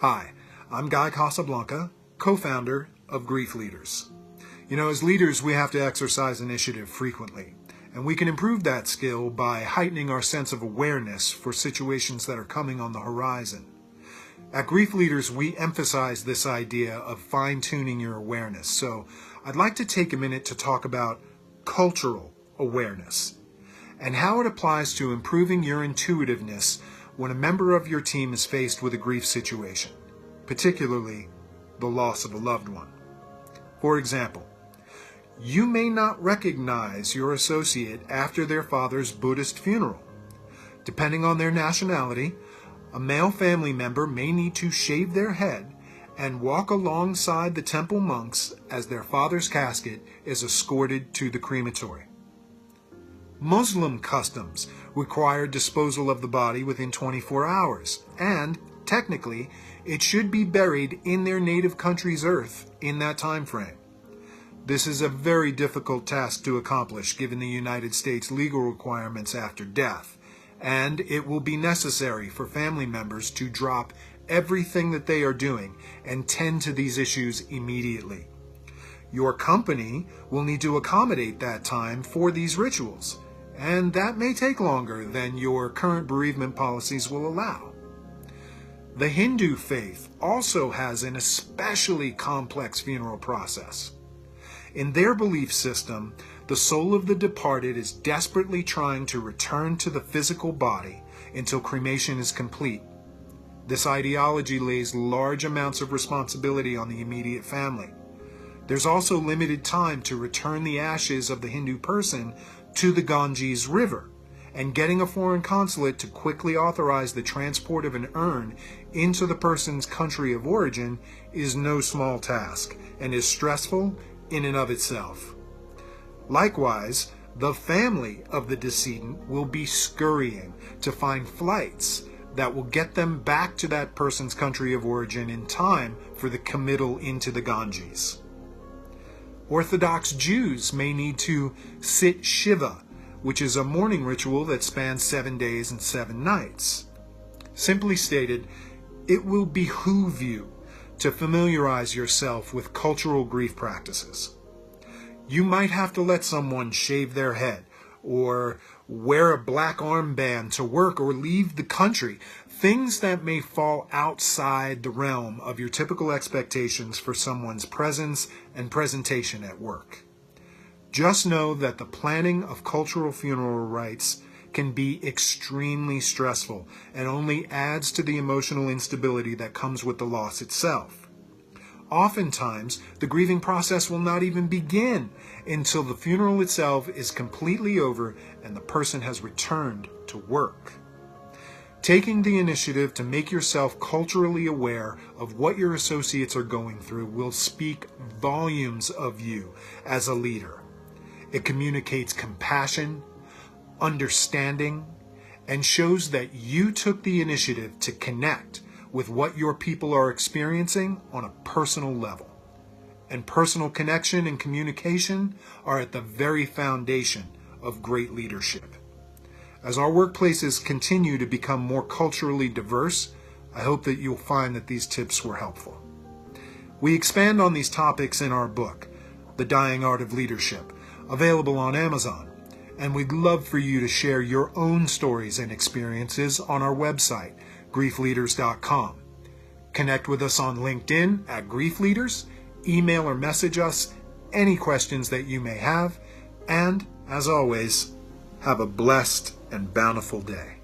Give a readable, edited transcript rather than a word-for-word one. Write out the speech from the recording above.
Hi, I'm Guy Casablanca, co-founder of GriefLeaders. You know, as leaders, we have to exercise initiative frequently, and we can improve that skill by heightening our sense of awareness for situations that are coming on the horizon. At GriefLeaders, we emphasize this idea of fine-tuning your awareness, so I'd like to take a minute to talk about cultural awareness and how it applies to improving your intuitiveness when a member of your team is faced with a grief situation, particularly the loss of a loved one. For example, you may not recognize your associate after their father's Buddhist funeral. Depending on their nationality, a male family member may need to shave their head and walk alongside the temple monks as their father's casket is escorted to the crematory. Muslim customs require disposal of the body within 24 hours, and, technically, it should be buried in their native country's earth in that time frame. This is a very difficult task to accomplish given the United States legal requirements after death, and it will be necessary for family members to drop everything that they are doing and tend to these issues immediately. Your company will need to accommodate that time for these rituals, and that may take longer than your current bereavement policies will allow. The Hindu faith also has an especially complex funeral process. In their belief system, the soul of the departed is desperately trying to return to the physical body until cremation is complete. This ideology lays large amounts of responsibility on the immediate family. There's also limited time to return the ashes of the Hindu person to the Ganges River, and getting a foreign consulate to quickly authorize the transport of an urn into the person's country of origin is no small task and is stressful in and of itself. Likewise, the family of the decedent will be scurrying to find flights that will get them back to that person's country of origin in time for the committal into the Ganges. Orthodox Jews may need to sit Shiva, which is a mourning ritual that spans 7 days and 7 nights. Simply stated, it will behoove you to familiarize yourself with cultural grief practices. You might have to let someone shave their head, or wear a black armband to work, or leave the country, things that may fall outside the realm of your typical expectations for someone's presence and presentation at work. Just know that the planning of cultural funeral rites can be extremely stressful and only adds to the emotional instability that comes with the loss itself. Oftentimes, the grieving process will not even begin until the funeral itself is completely over and the person has returned to work. Taking the initiative to make yourself culturally aware of what your associates are going through will speak volumes of you as a leader. It communicates compassion, understanding, and shows that you took the initiative to connect with what your people are experiencing on a personal level. And personal connection and communication are at the very foundation of great leadership. As our workplaces continue to become more culturally diverse, I hope that you'll find that these tips were helpful. We expand on these topics in our book, The Dying Art of Leadership, available on Amazon, and we'd love for you to share your own stories and experiences on our website, GriefLeaders.com. Connect with us on LinkedIn at GriefLeaders, email or message us any questions that you may have, and, as always, have a blessed and bountiful day.